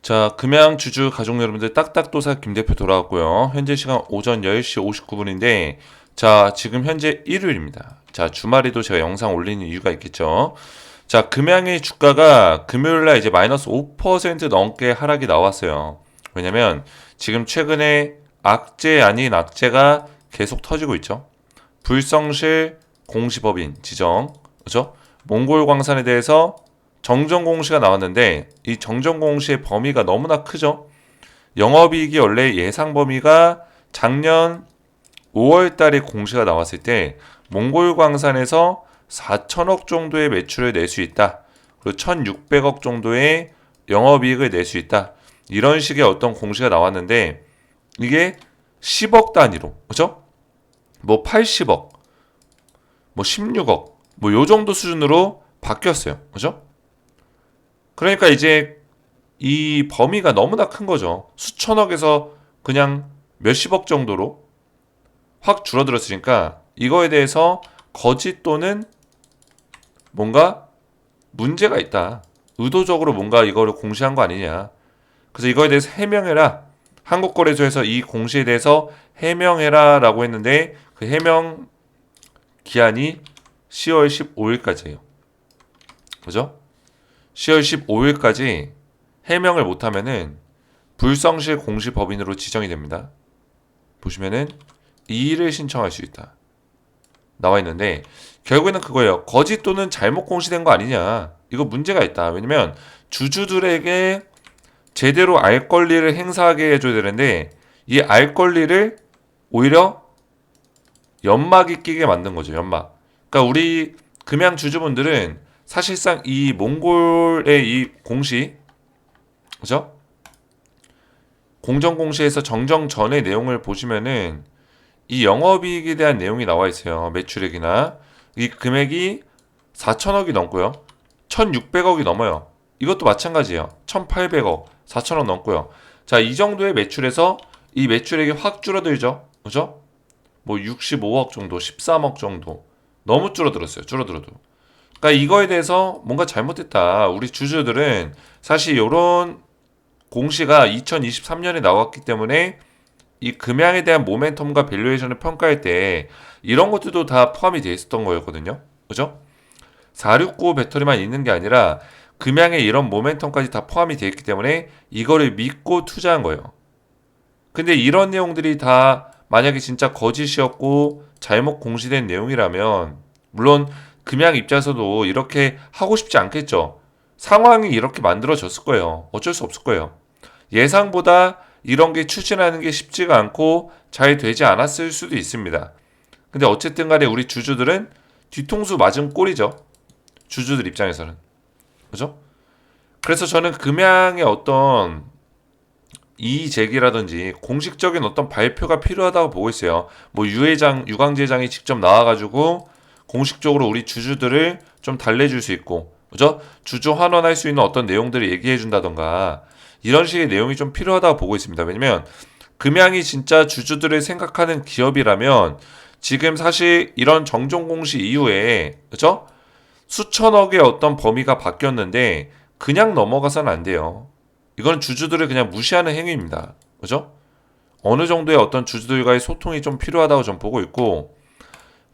자, 금양주주 가족 여러분들 딱딱도사 김대표 돌아왔고요. 현재 시간 오전 10시 59분인데, 자, 지금 현재 일요일입니다. 자, 주말에도 제가 영상 올리는 이유가 있겠죠. 자, 금양의 주가가 금요일날 이제 마이너스 5% 넘게 하락이 나왔어요. 왜냐면 지금 최근에 악재 아닌 악재가 계속 터지고 있죠. 불성실 공시법인 지정, 그죠? 몽골광산에 대해서 정정 공시가 나왔는데 이 정정 공시의 범위가 너무나 크죠. 영업이익이 원래 예상 범위가 작년 5월 달에 공시가 나왔을 때 몽골광산에서 4천억 정도의 매출을 낼 수 있다. 그리고 1,600억 정도의 영업이익을 낼 수 있다. 이런 식의 어떤 공시가 나왔는데 이게 10억 단위로, 그죠? 뭐 80억, 뭐 16억, 뭐 요 정도 수준으로 바뀌었어요. 그죠? 그러니까 이제 이 범위가 너무나 큰 거죠. 수천억에서 그냥 몇십억 정도로 확 줄어들었으니까 이거에 대해서 거짓 또는 뭔가 문제가 있다. 의도적으로 뭔가 이거를 공시한 거 아니냐. 그래서 이거에 대해서 해명해라. 한국거래소에서 이 공시에 대해서 해명해라 라고 했는데 그 해명 기한이 10월 15일까지예요. 그죠? 10월 15일까지 해명을 못하면은 불성실 공시법인으로 지정이 됩니다. 보시면은 이의를 신청할 수 있다. 나와 있는데 결국에는 그거예요. 거짓 또는 잘못 공시된 거 아니냐. 이거 문제가 있다. 왜냐면 주주들에게 제대로 알 권리를 행사하게 해줘야 되는데 이 알 권리를 오히려 연막이 끼게 만든 거죠. 연막. 그러니까 우리 금양 주주분들은 사실상 이 몽골의 이 공시, 그죠? 공정 공시에서 정정 전의 내용을 보시면은 이 영업이익에 대한 내용이 나와 있어요. 매출액이나 이 금액이 4천억이 넘고요. 1,600억이 넘어요. 이것도 마찬가지예요. 1,800억, 4천억 넘고요. 자, 이 정도의 매출에서 이 매출액이 확 줄어들죠. 그죠? 뭐 65억 정도, 13억 정도. 너무 줄어들었어요. 줄어들어도. 그러니까 이거에 대해서 뭔가 잘못됐다. 우리 주주들은 사실 이런 공시가 2023년에 나왔기 때문에 이 금양에 대한 모멘텀과 밸류에이션을 평가할 때 이런 것들도 다 포함이 되어 있었던 거였거든요. 그죠? 469 배터리만 있는 게 아니라 금양에 이런 모멘텀까지 다 포함이 되어 있기 때문에 이거를 믿고 투자한 거예요. 근데 이런 내용들이 다 만약에 진짜 거짓이었고 잘못 공시된 내용이라면 물론 금양 입장에서도 이렇게 하고 싶지 않겠죠. 상황이 이렇게 만들어졌을 거예요. 어쩔 수 없을 거예요. 예상보다 이런 게 추진하는 게 쉽지가 않고 잘 되지 않았을 수도 있습니다. 근데 어쨌든 간에 우리 주주들은 뒤통수 맞은 꼴이죠. 주주들 입장에서는. 그죠? 그래서 저는 금양의 어떤 이의 제기라든지 공식적인 어떤 발표가 필요하다고 보고 있어요. 뭐 유광재장이 직접 나와가지고 공식적으로 우리 주주들을 좀 달래줄 수 있고, 그죠? 주주 환원할 수 있는 어떤 내용들을 얘기해 준다던가 이런 식의 내용이 좀 필요하다고 보고 있습니다. 왜냐면 금양이 진짜 주주들을 생각하는 기업이라면 지금 사실 이런 정정 공시 이후에, 그죠? 수천억의 어떤 범위가 바뀌었는데 그냥 넘어가서는 안 돼요. 이건 주주들을 그냥 무시하는 행위입니다. 그죠? 어느 정도의 어떤 주주들과의 소통이 좀 필요하다고 전 보고 있고,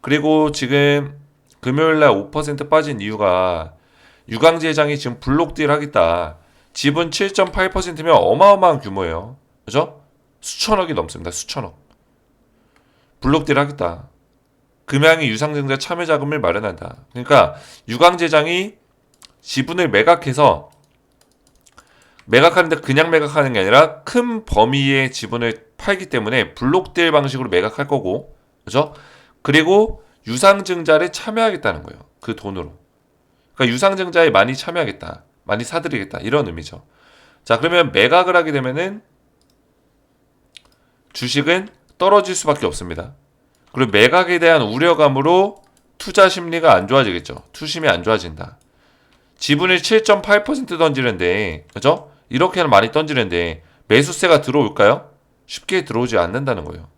그리고 지금 금요일날 5% 빠진 이유가 유광재 회장이 지금 블록딜 하겠다. 지분 7.8%면 어마어마한 규모예요. 그죠? 수천억이 넘습니다. 수천억. 블록딜 하겠다. 금양이 유상증자 참여 자금을 마련한다. 그러니까 유광재 회장이 지분을 매각하는데 그냥 매각하는 게 아니라 큰 범위의 지분을 팔기 때문에 블록딜 방식으로 매각할 거고, 그죠? 그리고 유상증자를 참여하겠다는 거예요. 그 돈으로. 그러니까 유상증자에 많이 참여하겠다. 많이 사들이겠다. 이런 의미죠. 자, 그러면 매각을 하게 되면은 주식은 떨어질 수밖에 없습니다. 그리고 매각에 대한 우려감으로 투자 심리가 안 좋아지겠죠. 투심이 안 좋아진다. 지분을 7.8% 던지는데, 그죠? 이렇게는 많이 던지는데 매수세가 들어올까요? 쉽게 들어오지 않는다는 거예요.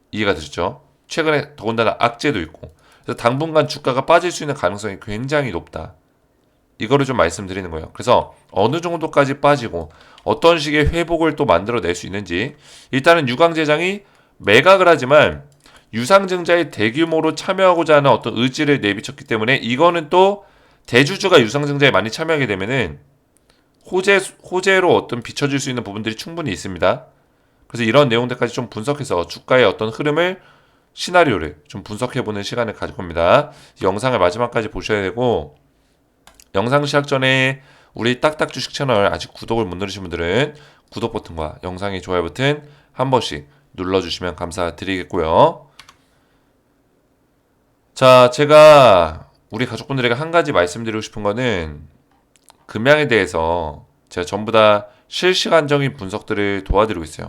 이해가 되시죠? 최근에 더군다나 악재도 있고 그래서 당분간 주가가 빠질 수 있는 가능성이 굉장히 높다. 이거를 좀 말씀드리는 거예요. 그래서 어느 정도까지 빠지고 어떤 식의 회복을 또 만들어낼 수 있는지. 일단은 유광제장이 매각을 하지만 유상증자에 대규모로 참여하고자 하는 어떤 의지를 내비쳤기 때문에 이거는 또 대주주가 유상증자에 많이 참여하게 되면은 호재로 어떤 비춰질 수 있는 부분들이 충분히 있습니다. 그래서 이런 내용들까지 좀 분석해서 주가의 어떤 흐름을 시나리오를 좀 분석해보는 시간을 가질 겁니다. 영상을 마지막까지 보셔야 되고, 영상 시작 전에 우리 딱딱 주식 채널 아직 구독을 못 누르신 분들은 구독 버튼과 영상의 좋아요 버튼 한 번씩 눌러주시면 감사드리겠고요. 자, 제가 우리 가족분들에게 한 가지 말씀드리고 싶은 거는 금양에 대해서 제가 전부 다 실시간적인 분석들을 도와드리고 있어요.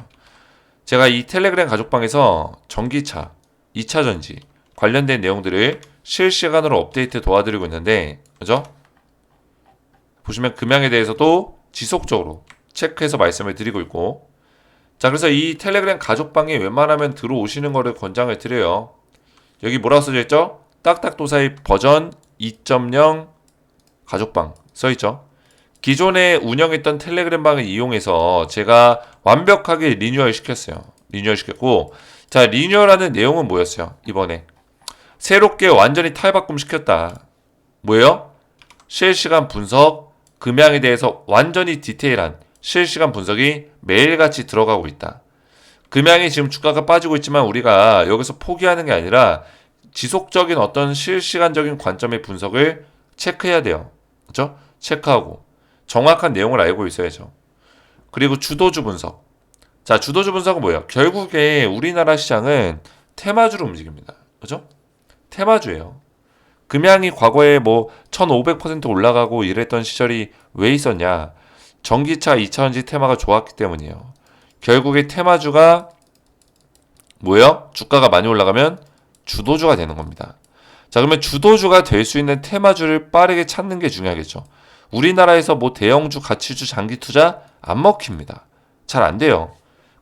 제가 이 텔레그램 가족방에서 전기차, 2차 전지 관련된 내용들을 실시간으로 업데이트 도와드리고 있는데, 그죠? 보시면 금양에 대해서도 지속적으로 체크해서 말씀을 드리고 있고, 자, 그래서 이 텔레그램 가족방에 웬만하면 들어오시는 거를 권장을 드려요. 여기 뭐라고 써져 있죠? 딱딱도사의 버전 2.0 가족방 써있죠. 기존에 운영했던 텔레그램 방을 이용해서 제가 완벽하게 리뉴얼 시켰어요. 리뉴얼 시켰고, 자, 리뉴얼하는 내용은 뭐였어요? 이번에 새롭게 완전히 탈바꿈 시켰다. 뭐예요? 실시간 분석, 금양에 대해서 완전히 디테일한 실시간 분석이 매일같이 들어가고 있다. 금양이 지금 주가가 빠지고 있지만 우리가 여기서 포기하는 게 아니라 지속적인 어떤 실시간적인 관점의 분석을 체크해야 돼요. 그렇죠? 체크하고 정확한 내용을 알고 있어야죠. 그리고 주도주 분석. 자, 주도주 분석은 뭐예요? 결국에 우리나라 시장은 테마주로 움직입니다. 그죠? 테마주예요. 금양이 과거에 뭐 1500% 올라가고 이랬던 시절이 왜 있었냐? 전기차 2차전지 테마가 좋았기 때문이에요. 결국에 테마주가 뭐예요? 주가가 많이 올라가면 주도주가 되는 겁니다. 자, 그러면 주도주가 될 수 있는 테마주를 빠르게 찾는 게 중요하겠죠. 우리나라에서 뭐 대형주, 가치주, 장기 투자 안 먹힙니다. 잘 안 돼요.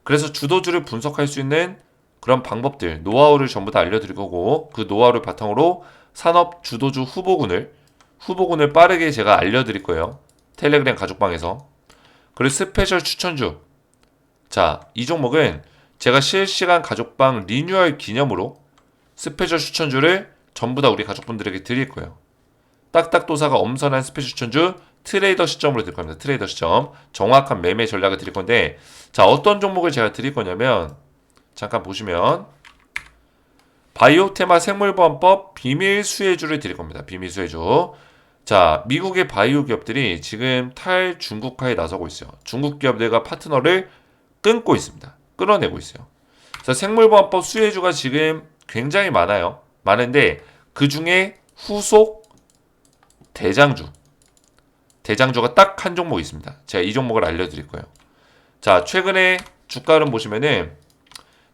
그래서 주도주를 분석할 수 있는 그런 방법들, 노하우를 전부 다 알려드릴 거고, 그 노하우를 바탕으로 산업 주도주 후보군을 빠르게 제가 알려드릴 거예요. 텔레그램 가족방에서. 그리고 스페셜 추천주. 자, 이 종목은 제가 실시간 가족방 리뉴얼 기념으로 스페셜 추천주를 전부 다 우리 가족분들에게 드릴 거예요. 딱딱도사가 엄선한 스페셜 추천주 트레이더 시점으로 드릴 겁니다. 트레이더 시점. 정확한 매매 전략을 드릴 건데, 자, 어떤 종목을 제가 드릴 거냐면, 잠깐 보시면 바이오테마 생물보안법 비밀 수혜주를 드릴 겁니다. 비밀 수혜주. 자, 미국의 바이오 기업들이 지금 탈중국화에 나서고 있어요. 중국 기업들과 파트너를 끊고 있습니다. 끊어내고 있어요. 그래서 생물보안법 수혜주가 지금 굉장히 많아요. 많은데 그 중에 후속 대장주가 딱 한 종목 있습니다. 제가 이 종목을 알려드릴 거예요. 자, 최근에 주가 흐름 보시면은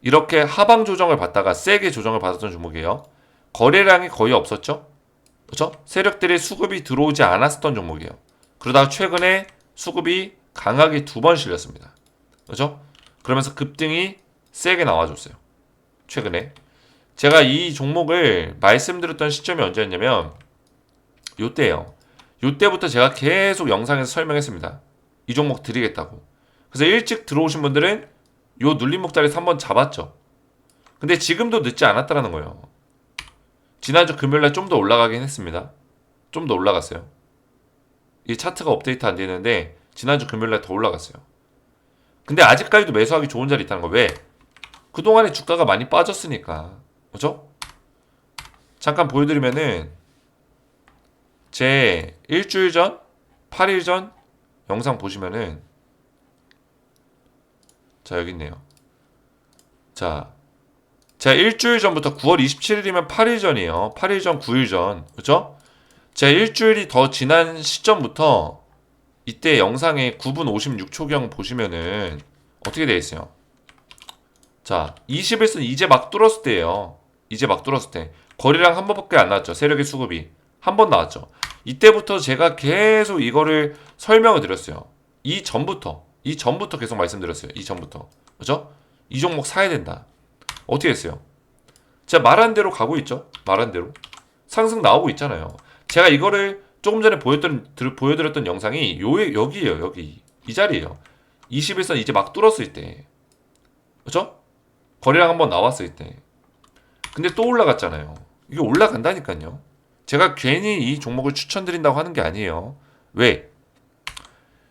이렇게 하방 조정을 받다가 세게 조정을 받았던 종목이에요. 거래량이 거의 없었죠? 그렇죠? 세력들의 수급이 들어오지 않았었던 종목이에요. 그러다가 최근에 수급이 강하게 2번 실렸습니다. 그렇죠? 그러면서 급등이 세게 나와줬어요. 최근에. 제가 이 종목을 말씀드렸던 시점이 언제였냐면 요때예요. 요때부터 제가 계속 영상에서 설명했습니다. 이 종목 드리겠다고. 그래서 일찍 들어오신 분들은 요 눌림목 자리에서 한번 잡았죠. 근데 지금도 늦지 않았다라는 거예요. 지난주 금요일날 좀 더 올라가긴 했습니다. 좀 더 올라갔어요. 이 차트가 업데이트 안 되는데 지난주 금요일날 더 올라갔어요. 근데 아직까지도 매수하기 좋은 자리 있다는 거. 왜? 그동안에 주가가 많이 빠졌으니까. 그죠? 잠깐 보여드리면은 제 일주일 전, 8일 전 영상 보시면은, 자, 여기 있네요. 자, 제가 일주일 전부터 9월 27일이면 8일 전이에요. 8일 전, 9일 전. 그죠? 제가 일주일이 더 지난 시점부터 이때 영상에 9분 56초경 보시면은 어떻게 되어 있어요? 자, 21선 이제 막 뚫었을 때예요. 이제 막 뚫었을 때. 거래량 한 번밖에 안 나왔죠. 세력의 수급이. 한 번 나왔죠. 이때부터 제가 계속 이거를 설명을 드렸어요. 이 전부터 계속 말씀드렸어요. 이 전부터. 그죠? 이 종목 사야 된다. 어떻게 했어요? 제가 말한 대로 가고 있죠? 말한 대로. 상승 나오고 있잖아요. 제가 이거를 조금 전에 보여드렸던 영상이 여기에요. 여기. 이 자리에요. 21선 이제 막 뚫었을 때. 그죠? 거래량 한번 나왔을 때. 근데 또 올라갔잖아요. 이게 올라간다니까요. 제가 괜히 이 종목을 추천드린다고 하는 게 아니에요. 왜?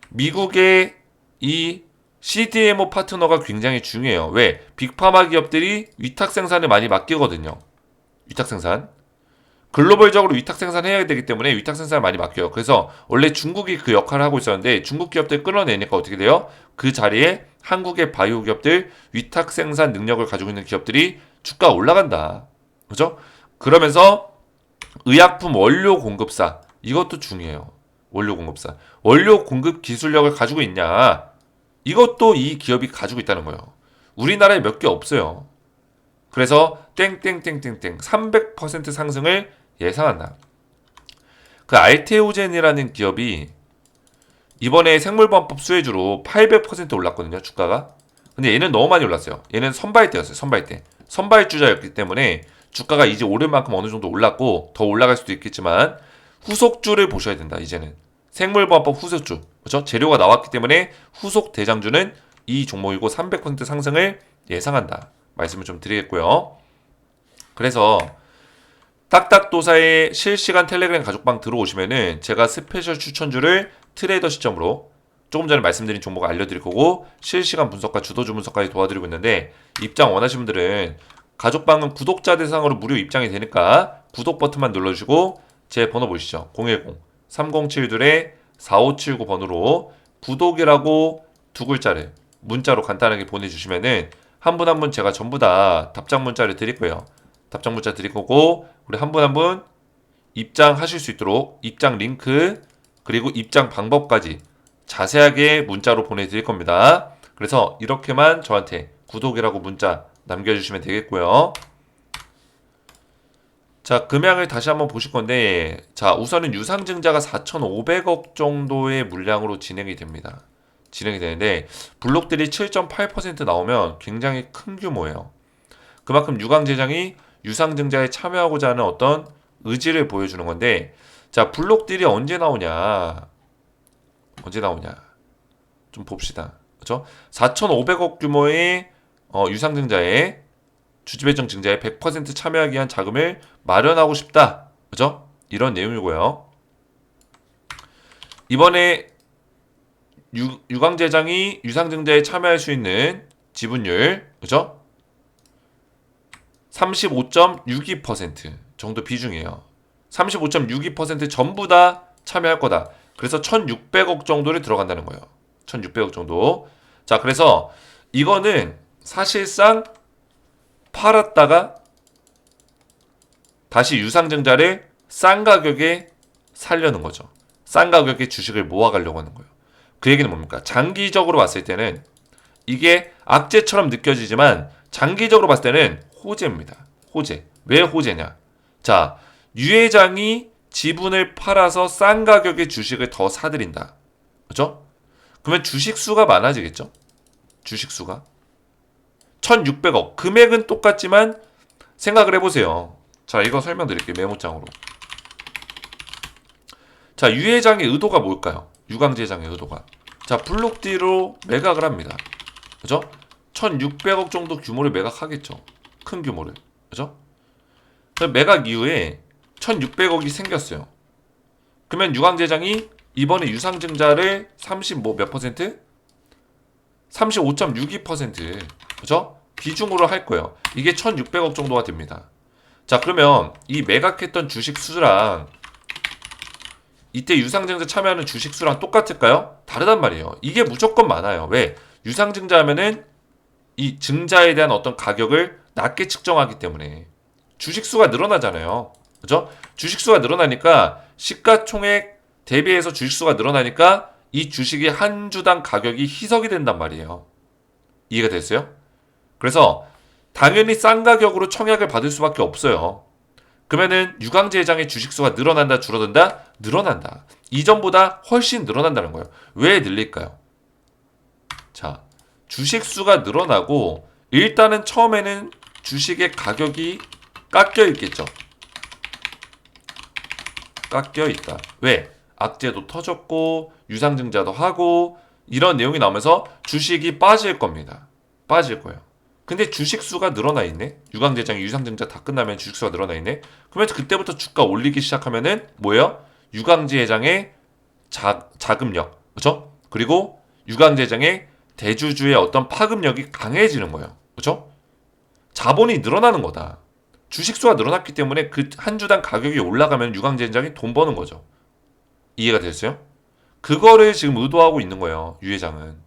미국의 이 CDMO 파트너가 굉장히 중요해요. 왜? 빅파마 기업들이 위탁 생산을 많이 맡기거든요. 위탁 생산. 글로벌적으로 위탁 생산해야 되기 때문에 위탁 생산을 많이 맡겨요. 그래서 원래 중국이 그 역할을 하고 있었는데 중국 기업들 끌어내니까 어떻게 돼요? 그 자리에 한국의 바이오 기업들, 위탁 생산 능력을 가지고 있는 기업들이 주가가 올라간다. 그죠? 그러면서 의약품 원료 공급사, 이것도 중요해요. 원료 공급사. 원료 공급 기술력을 가지고 있냐? 이것도 이 기업이 가지고 있다는 거예요. 우리나라에 몇 개 없어요. 그래서 땡땡땡땡땡 300% 상승을 예상한다. 그 알테오젠이라는 기업이 이번에 생물보안법 수혜주로 800% 올랐거든요. 주가가. 근데 얘는 너무 많이 올랐어요. 얘는 선발대였어요. 선발대. 선발주자였기 때문에 주가가 이제 오를 만큼 어느 정도 올랐고 더 올라갈 수도 있겠지만 후속주를 보셔야 된다. 이제는 생물보안법 후속주, 그렇죠? 재료가 나왔기 때문에 후속 대장주는 이 종목이고 300% 상승을 예상한다. 말씀을 좀 드리겠고요. 그래서 딱딱도사의 실시간 텔레그램 가족방 들어오시면은 제가 스페셜 추천주를 트레이더 시점으로 조금 전에 말씀드린 종목 알려드릴 거고 실시간 분석과 주도주 분석까지 도와드리고 있는데 입장 원하시는 분들은 가족방은 구독자 대상으로 무료 입장이 되니까 구독 버튼만 눌러주시고 제 번호 보시죠. 010-3072-4579 번호로 구독이라고 두 글자를 문자로 간단하게 보내주시면은 한 분 한 분 제가 전부 다 답장 문자를 드릴 거예요. 답장 문자 드릴 거고 우리 한 분 한 분 입장하실 수 있도록 입장 링크 그리고 입장 방법까지 자세하게 문자로 보내드릴 겁니다. 그래서 이렇게만 저한테 구독이라고 문자 남겨주시면 되겠고요. 자, 금양을 다시 한번 보실 건데 자, 우선은 유상증자가 4,500억 정도의 물량으로 진행이 됩니다. 진행이 되는데 블록들이 7.8% 나오면 굉장히 큰 규모예요. 그만큼 유광제장이 유상증자에 참여하고자 하는 어떤 의지를 보여주는 건데 자, 블록들이 언제 나오냐 좀 봅시다. 그렇죠? 4,500억 규모의 유상증자에 주주배정 증자에 100% 참여하기 위한 자금을 마련하고 싶다. 그죠? 이런 내용이고요. 이번에 유광제장이 유상증자에 참여할 수 있는 지분율, 그죠? 35.62% 정도 비중이에요. 35.62% 전부 다 참여할 거다. 그래서 1,600억 정도를 들어간다는 거예요. 1,600억 정도. 자, 그래서 이거는 사실상 팔았다가 다시 유상증자를 싼 가격에 살려는 거죠. 싼 가격에 주식을 모아가려고 하는 거예요. 그 얘기는 뭡니까? 장기적으로 봤을 때는 이게 악재처럼 느껴지지만 장기적으로 봤을 때는 호재입니다. 호재. 왜 호재냐? 자, 유 회장이 지분을 팔아서 싼 가격에 주식을 더 사들인다. 그죠? 그러면 주식 수가 많아지겠죠? 주식 수가. 1,600억. 금액은 똑같지만 생각을 해보세요. 자, 이거 설명드릴게요. 메모장으로. 자, 유 회장의 의도가 뭘까요? 유광재 회장의 의도가. 자, 블록디로 매각을 합니다. 그죠? 1,600억 정도 규모를 매각하겠죠. 큰 규모를. 그죠? 매각 이후에 1,600억이 생겼어요. 그러면 유광재 회장이 이번에 유상증자를 30몇 퍼센트? 35.62% 그죠? 비중으로 할 거예요. 이게 1,600억 정도가 됩니다. 자, 그러면 이 매각했던 주식 수랑 이때 유상증자 참여하는 주식 수랑 똑같을까요? 다르단 말이에요. 이게 무조건 많아요. 왜? 유상증자 하면은 이 증자에 대한 어떤 가격을 낮게 측정하기 때문에 주식 수가 늘어나잖아요. 그죠? 주식 수가 늘어나니까 시가총액 대비해서 주식 수가 늘어나니까 이 주식이 한 주당 가격이 희석이 된단 말이에요. 이해가 됐어요? 그래서 당연히 싼 가격으로 청약을 받을 수밖에 없어요. 그러면은 유광재 회장의 주식 수가 늘어난다, 줄어든다? 늘어난다. 이전보다 훨씬 늘어난다는 거예요. 왜 늘릴까요? 자, 주식 수가 늘어나고 일단은 처음에는 주식의 가격이 깎여 있겠죠. 깎여 있다. 왜? 악재도 터졌고 유상증자도 하고 이런 내용이 나오면서 주식이 빠질 겁니다. 빠질 거예요. 근데 주식 수가 늘어나 있네. 유강제장, 유상증자 다 끝나면 주식 수가 늘어나 있네. 그러면 그때부터 주가 올리기 시작하면은 뭐예요? 유강제장의 자금력, 그렇죠? 그리고 유강제장의 대주주의 어떤 파급력이 강해지는 거예요. 그렇죠? 자본이 늘어나는 거다. 주식수가 늘어났기 때문에 그 한 주당 가격이 올라가면 유강제장이 돈 버는 거죠. 이해가 됐어요? 그거를 지금 의도하고 있는 거예요. 유 회장님은.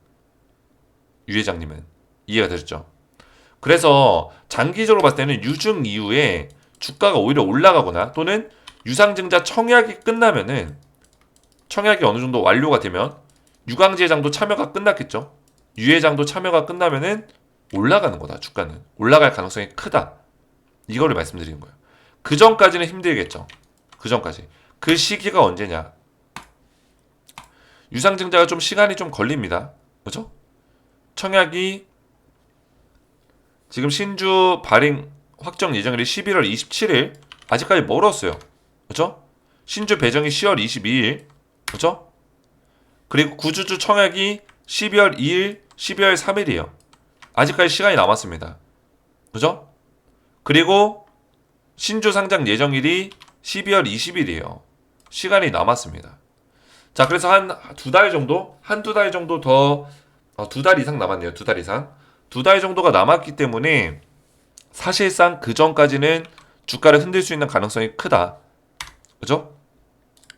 이해가 되셨죠? 그래서 장기적으로 봤을 때는 유증 이후에 주가가 오히려 올라가거나 또는 유상증자 청약이 끝나면은 청약이 어느 정도 완료가 되면 유강제장도 참여가 끝났겠죠. 유회장도 참여가 끝나면은 올라가는 거다. 주가는 올라갈 가능성이 크다. 이거를 말씀드리는 거예요. 그 전까지는 힘들겠죠. 그 전까지. 그 시기가 언제냐? 유상증자가 좀 시간이 좀 걸립니다. 그렇죠? 청약이 지금 신주 발행 확정 예정일이 11월 27일. 아직까지 멀었어요. 그렇죠? 신주 배정이 10월 22일. 그렇죠? 그리고 구주주 청약이 12월 2일, 12월 3일이에요. 아직까지 시간이 남았습니다. 그죠? 그리고 신주 상장 예정일이 12월 20일이에요. 시간이 남았습니다. 자, 그래서 한 두 달 정도? 한두 달 정도 더, 두 달 이상 남았네요. 두 달 이상. 두 달 정도가 남았기 때문에 사실상 그 전까지는 주가를 흔들 수 있는 가능성이 크다. 그죠?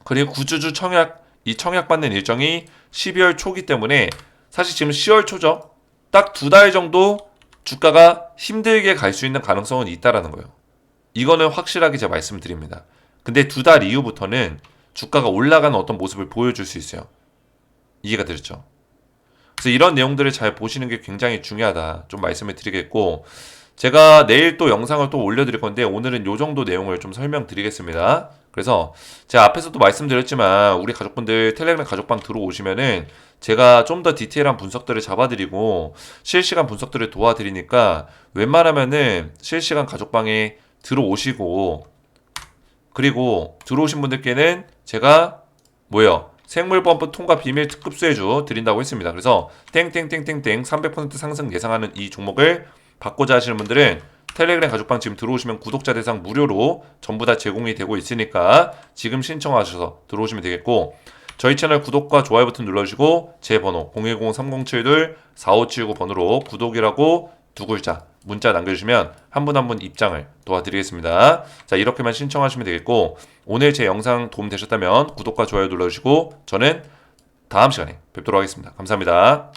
그리고 구주주 청약, 이 청약받는 일정이 12월 초기 때문에 사실 지금 10월 초죠. 딱 두 달 정도 주가가 힘들게 갈 수 있는 가능성은 있다라는 거예요. 이거는 확실하게 제가 말씀드립니다. 근데 두 달 이후부터는 주가가 올라가는 어떤 모습을 보여줄 수 있어요. 이해가 되셨죠? 그래서 이런 내용들을 잘 보시는 게 굉장히 중요하다. 좀 말씀을 드리겠고, 제가 내일 또 영상을 또 올려드릴 건데 오늘은 요 정도 내용을 좀 설명드리겠습니다. 그래서 제가 앞에서도 말씀드렸지만 우리 가족분들 텔레그램 가족방 들어오시면은 제가 좀 더 디테일한 분석들을 잡아드리고 실시간 분석들을 도와드리니까 웬만하면은 실시간 가족방에 들어오시고, 그리고 들어오신 분들께는 제가 생물펌프 통과 비밀 특급 수혜주 드린다고 했습니다. 그래서 땡땡땡땡땡 300% 상승 예상하는 이 종목을 받고자 하시는 분들은 텔레그램 가족방 지금 들어오시면 구독자 대상 무료로 전부 다 제공이 되고 있으니까 지금 신청하셔서 들어오시면 되겠고, 저희 채널 구독과 좋아요 버튼 눌러주시고 제 번호 010-3072-4579 번호로 구독이라고 두 글자 문자 남겨주시면 한 분 한 분 입장을 도와드리겠습니다. 자, 이렇게만 신청하시면 되겠고, 오늘 제 영상 도움 되셨다면 구독과 좋아요 눌러주시고 저는 다음 시간에 뵙도록 하겠습니다. 감사합니다.